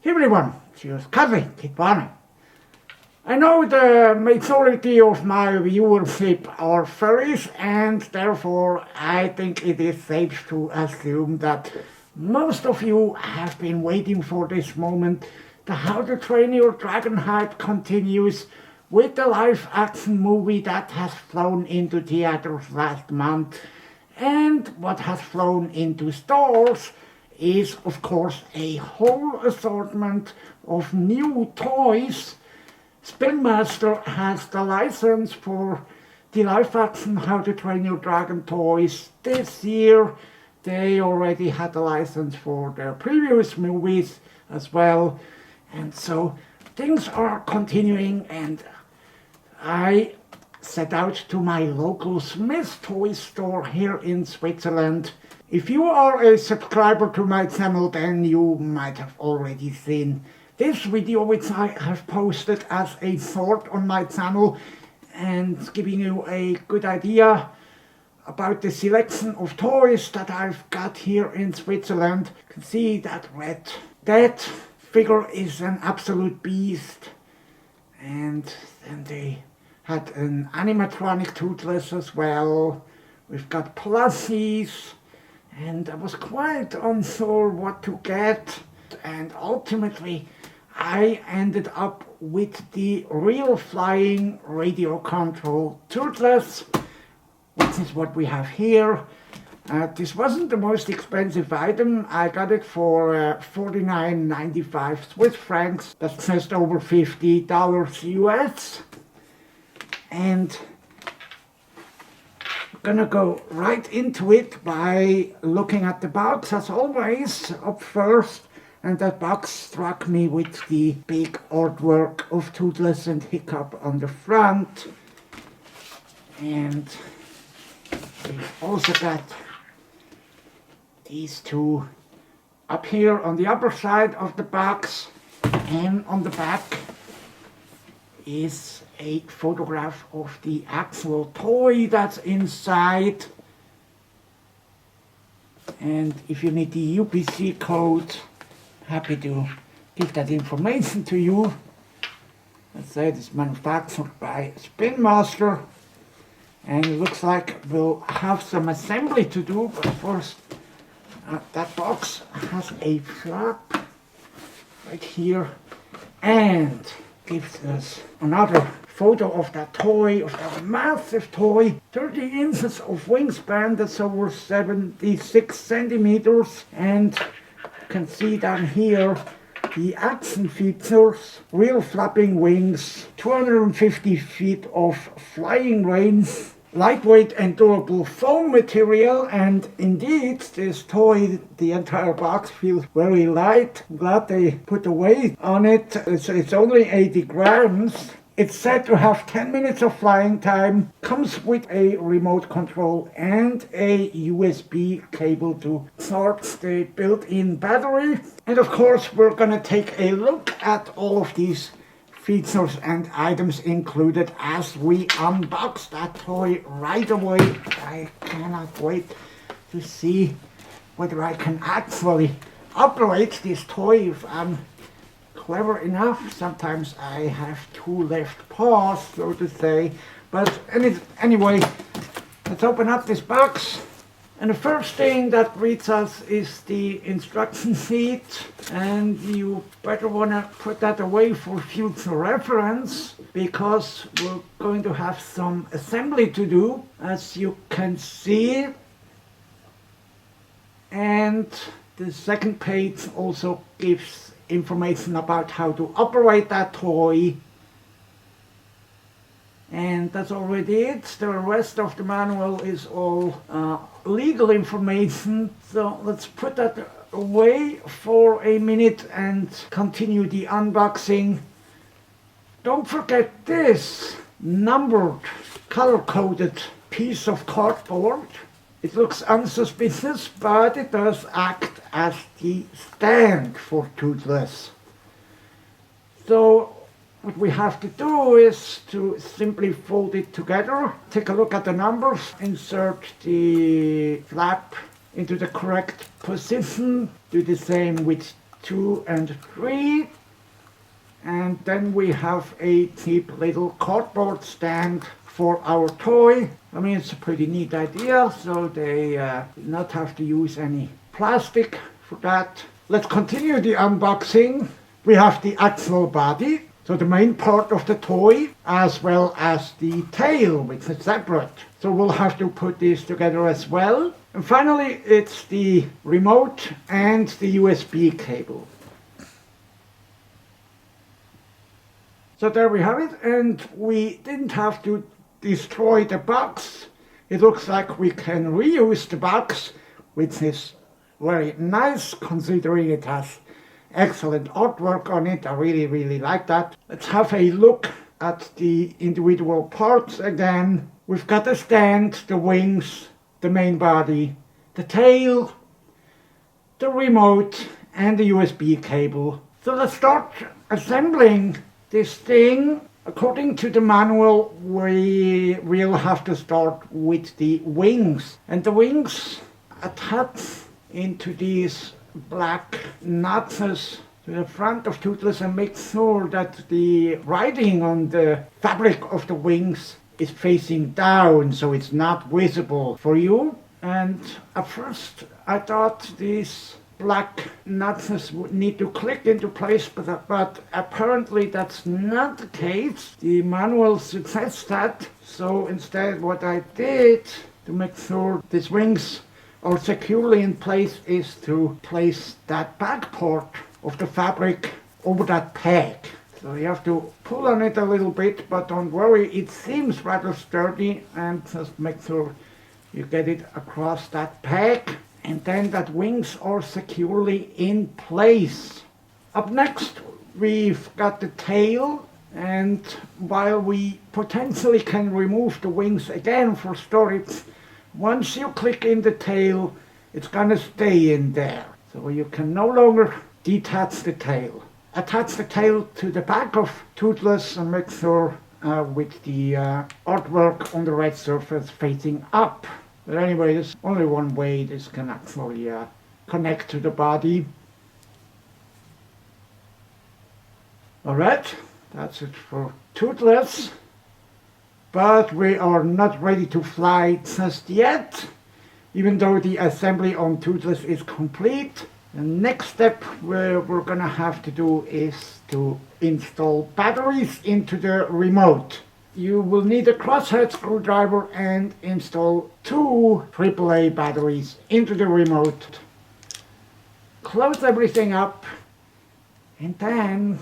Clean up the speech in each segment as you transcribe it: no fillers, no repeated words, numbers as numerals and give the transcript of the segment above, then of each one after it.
Hey everyone, here's cousin Kitwana. I know the majority of my viewership are furries, and therefore I think it is safe to assume that most of you have been waiting for this moment. The How to Train Your Dragon hype continues with the live action movie that has flown into theaters last month, and what has flown into stores is of course a whole assortment of new toys. Spin Master has the license for the live action How to Train Your Dragon toys this year. They already had a license for their previous movies as well, and so things are continuing, and I set out to my local Smyths toy store here in Switzerland. If you are a subscriber to my channel, then you might have already seen this video, which I have posted as a short on my channel, and giving you a good idea about the selection of toys that I've got here in Switzerland. You can see that red. That figure is an absolute beast. And then they had an animatronic Toothless as well. We've got plushies, and I was quite unsure what to get, and ultimately I ended up with the Real Flying Radio Control Toothless, which is what we have here. This wasn't the most expensive item. I got it for 49.95 Swiss francs. That's just over $50 US. And I'm gonna go right into it by looking at the box as always up first. And that box struck me with the big artwork of Toothless and Hiccup on the front. And we've also got these two up here on the upper side of the box, and on the back is a photograph of the actual toy that's inside. And if you need the UPC code, happy to give that information to you. Let's say it's manufactured by Spin Master, and it looks like we'll have some assembly to do, but first that box has a flap right here and gives us another photo of that toy, of that massive toy. 30 inches of wingspan, that's over 76 centimeters, and you can see down here the action features: real flapping wings, 250 feet of flying range, lightweight and durable foam material, and indeed this toy, the entire box feels very light. I'm glad they put the weight on it. It's only 80 grams. It's said to have 10 minutes of flying time, comes with a remote control and a USB cable to charge the built-in battery. And of course we're gonna take a look at all of these features and items included as we unbox that toy right away. I cannot wait to see whether I can actually operate this toy if I'm clever enough. Sometimes I have two left paws, so to say. But anyway, let's open up this box. And the first thing that greets us is the instruction sheet, and you better want to put that away for future reference, because we're going to have some assembly to do, as you can see. And the second page also gives information about how to operate that toy. And that's already it. The rest of the manual is all legal information. So let's put that away for a minute and continue the unboxing. Don't forget this numbered, color-coded piece of cardboard. It looks unsuspicious, but it does act as the stand for Toothless. So what we have to do is to simply fold it together, take a look at the numbers, insert the flap into the correct position, do the same with 2 and 3. And then we have a cheap little cardboard stand for our toy. I mean, it's a pretty neat idea, so they did not have to use any plastic for that. Let's continue the unboxing. We have the actual body, so the main part of the toy, as well as the tail, which is separate. So we'll have to put these together as well. And finally, it's the remote and the USB cable. So there we have it, and we didn't have to destroy the box. It looks like we can reuse the box, which is very nice considering it has excellent artwork on it. I really like that. Let's have a look at the individual parts again. We've got the stand, the wings, the main body, the tail, the remote, and the USB cable. So let's start assembling this thing. According to the manual, we will have to start with the wings. And the wings attach into these black nuts to the front of Toothless and make sure that the writing on the fabric of the wings is facing down, so it's not visible for you. And at first I thought these black nuts would need to click into place, but apparently that's not the case. The manual suggests that. So instead what I did to make sure these wings are securely in place is to place that back part of the fabric over that peg. So you have to pull on it a little bit, but don't worry, it seems rather sturdy, and just make sure you get it across that peg. And then that wings are securely in place. Up next, we've got the tail, and while we potentially can remove the wings again for storage, once you click in the tail, it's gonna stay in there. So you can no longer detach the tail. Attach the tail to the back of Toothless and make sure with the artwork on the red surface facing up. But anyway, there's only one way this can actually connect to the body. Alright, that's it for Toothless. But we are not ready to fly just yet, even though the assembly on Toothless is complete. The next step we're gonna have to do is to install batteries into the remote. You will need a crosshead screwdriver and install 2 AAA batteries into the remote. Close everything up and then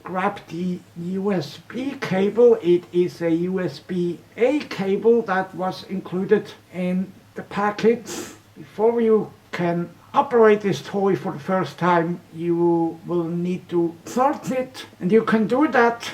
grab the USB cable. It is a USB-A cable that was included in the package. Before you can operate this toy for the first time, you will need to charge it, and you can do that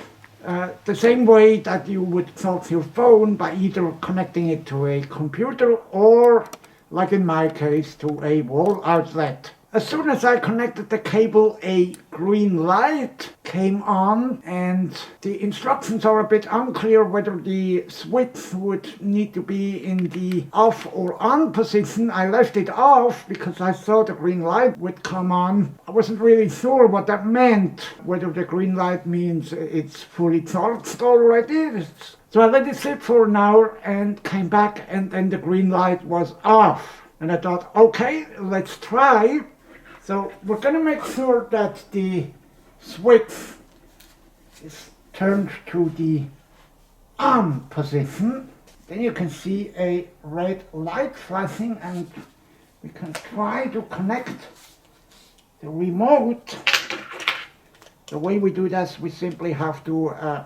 the same way that you would charge your phone, by either connecting it to a computer or, like in my case, to a wall outlet. As soon as I connected the cable, a green light came on, and the instructions are a bit unclear whether the switch would need to be in the off or on position. I left it off because I saw the green light would come on. I wasn't really sure what that meant, whether the green light means it's fully charged already. So I let it sit for an hour and came back, and then the green light was off. And I thought, okay, let's try. So we're going to make sure that the switch is turned to the on position. Then you can see a red light flashing, and we can try to connect the remote. The way we do this, we simply have to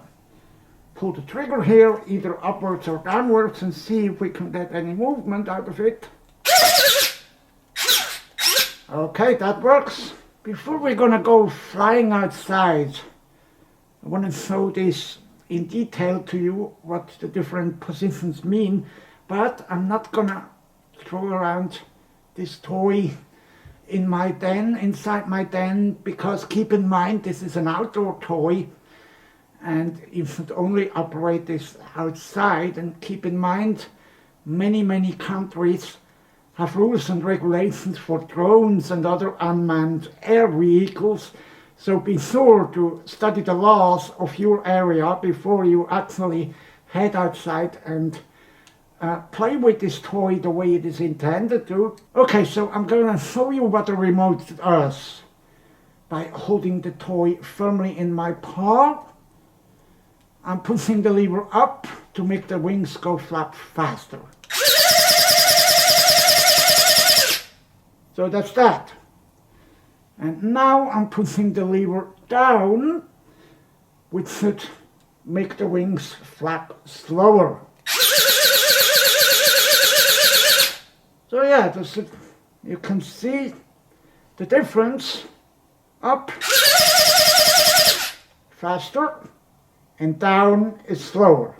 pull the trigger here, either upwards or downwards, and see if we can get any movement out of it. Okay, that works. Before we're gonna go flying outside, I want to show this in detail to you, what the different positions mean, but I'm not gonna throw around this toy in my den, inside my den, because keep in mind this is an outdoor toy and you should only operate this outside. And keep in mind, many countries have rules and regulations for drones and other unmanned air vehicles. So be sure to study the laws of your area before you actually head outside and play with this toy the way it is intended to. Okay, so I'm going to show you what the remote does by holding the toy firmly in my paw. I'm pushing the lever up to make the wings go flap faster. So that's that. And now I'm pushing the lever down, which should make the wings flap slower. So yeah, you can see the difference. Up, faster, and down is slower.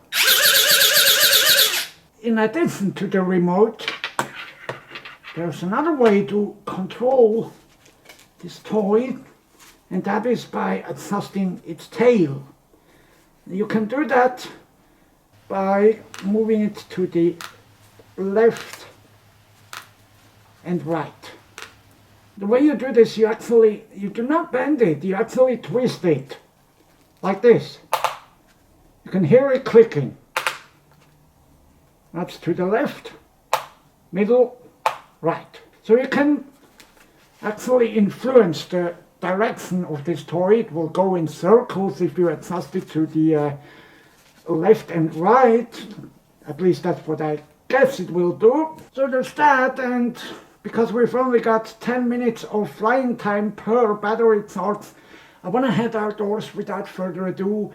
In addition to the remote, there's another way to control this toy, and that is by adjusting its tail. You can do that by moving it to the left and right. The way you do this, you do not bend it, you actually twist it, like this. You can hear it clicking. That's to the left, middle, right. So you can actually influence the direction of this toy. It will go in circles if you adjust it to the left and right. At least that's what I guess it will do. So there's that, and because we've only got 10 minutes of flying time per battery charge, I want to head outdoors without further ado.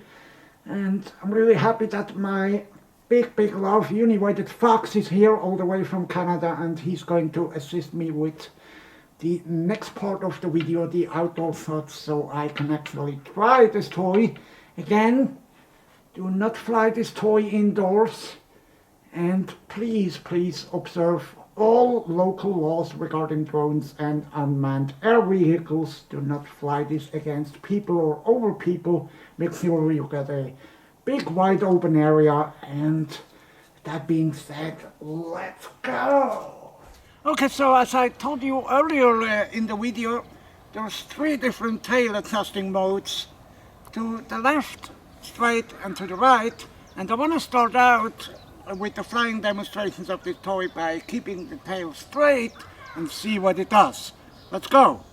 And I'm really happy that my big love, Uni-Whited Fox, is here all the way from Canada, and he's going to assist me with the next part of the video, the outdoor shots, so I can actually try this toy. Again, do not fly this toy indoors, and please observe all local laws regarding drones and unmanned air vehicles. Do not fly this against people or over people. Make sure you get a big wide open area, and that being said, let's go! Okay, so as I told you earlier in the video, there's 3 different tail adjusting modes. To the left, straight, and to the right. And I want to start out with the flying demonstrations of this toy by keeping the tail straight and see what it does. Let's go!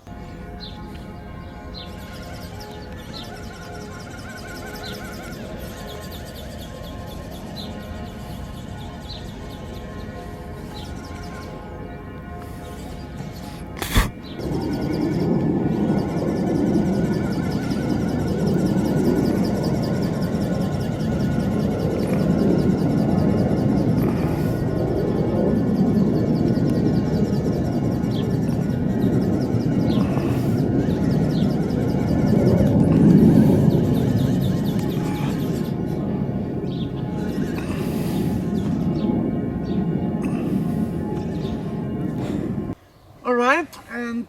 Alright, and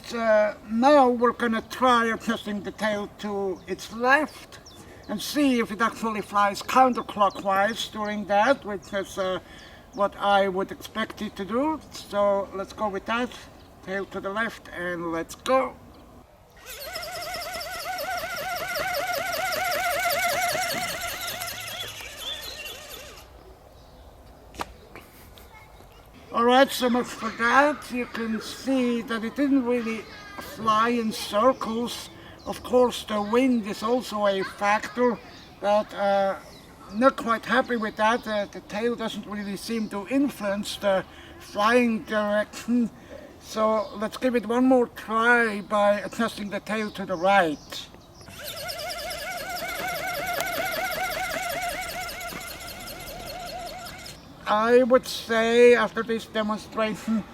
now we're going to try adjusting the tail to its left and see if it actually flies counterclockwise during that, which is what I would expect it to do. So let's go with that. Tail to the left, and let's go. Alright, so much for that. You can see that it didn't really fly in circles. Of course, the wind is also a factor, but not quite happy with that. The tail doesn't really seem to influence the flying direction. So let's give it one more try by adjusting the tail to the right. I would say after this demonstration,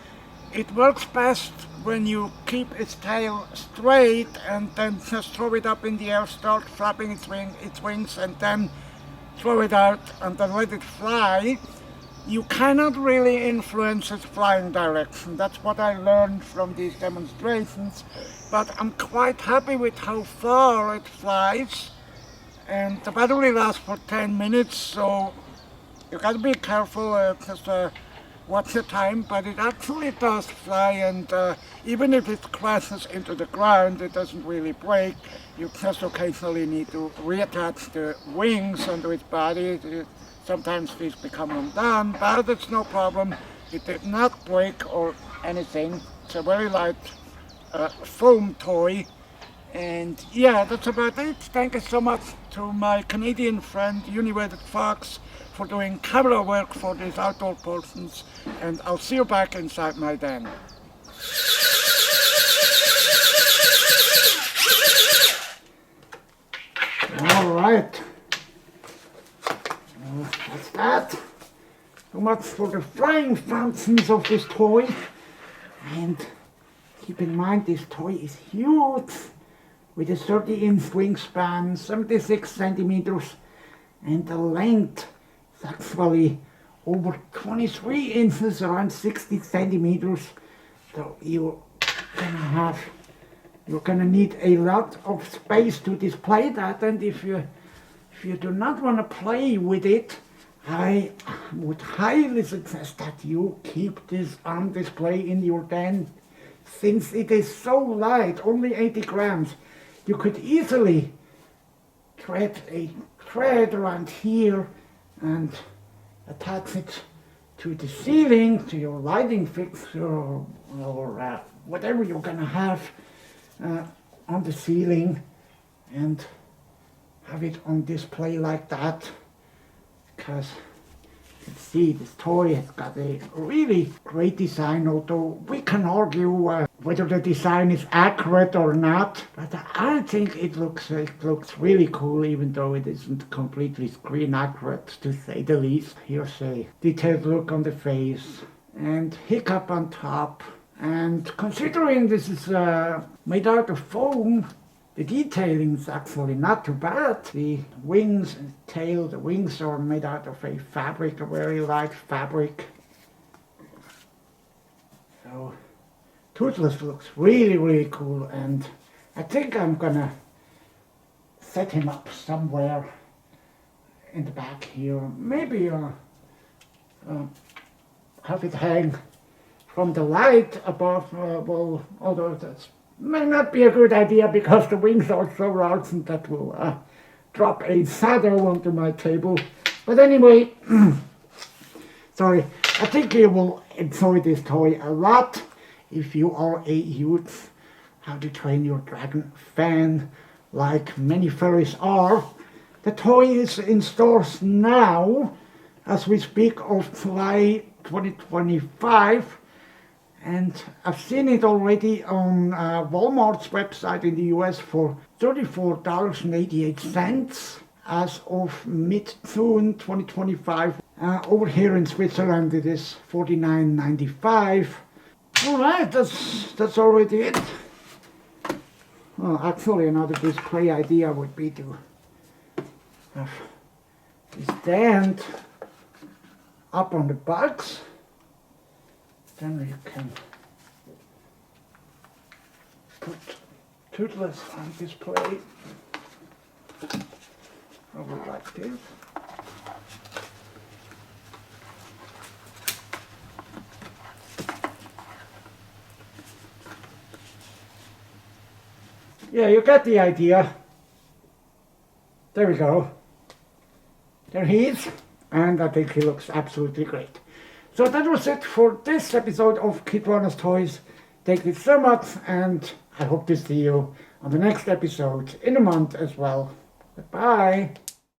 it works best when you keep its tail straight and then just throw it up in the air, start flapping its wings, and then throw it out and then let it fly. You cannot really influence its flying direction. That's what I learned from these demonstrations. But I'm quite happy with how far it flies. And the battery lasts for 10 minutes, so you gotta be careful, because watch the time, but it actually does fly, and even if it crashes into the ground, it doesn't really break. You just occasionally need to reattach the wings onto its body. Sometimes these become undone, but it's no problem. It did not break or anything. It's a very light foam toy. And yeah, that's about it. Thank you so much to my Canadian friend United Fox for doing camera work for these outdoor persons, and I'll see you back inside my den. Alright, that's that. So much for the flying functions of this toy. And keep in mind, this toy is huge, with a 30-inch wingspan, 76 centimeters, and the length is actually over 23 inches, around 60 centimeters. So you're gonna need a lot of space to display that, and if you do not want to play with it, I would highly suggest that you keep this on display in your den, since it is so light, only 80 grams. You could easily thread a thread around here and attach it to the ceiling, to your lighting fixture, or whatever you're gonna have on the ceiling, and have it on display like that. Because you can see this toy has got a really great design, although we can argue whether the design is accurate or not, but I think it looks really cool, even though it isn't completely screen accurate, to say the least. Here's a detailed look on the face, and Hiccup on top. And considering this is made out of foam, the detailing is actually not too bad. The wings and tail, the wings are made out of a fabric, a very light fabric. So Toothless looks really, really cool, and I think I'm gonna set him up somewhere in the back here. Maybe have it hang from the light above, well, although that may not be a good idea because the wings are so large and that will drop a shadow onto my table. But anyway, sorry, I think you will enjoy this toy a lot if you are a huge How to Train Your Dragon fan, like many furries are. The toy is in stores now, as we speak of July 2025. And I've seen it already on Walmart's website in the US for $34.88 as of mid-June 2025. Over here in Switzerland it is $49.95. Alright, that's already it. Well, actually another display idea would be to have this stand up on the box. Then you can put Toothless on display over like this. Yeah, you get the idea. There we go. There he is, and I think he looks absolutely great. So that was it for this episode of Kitwana's Toys. Thank you so much, and I hope to see you on the next episode in a month as well. Goodbye.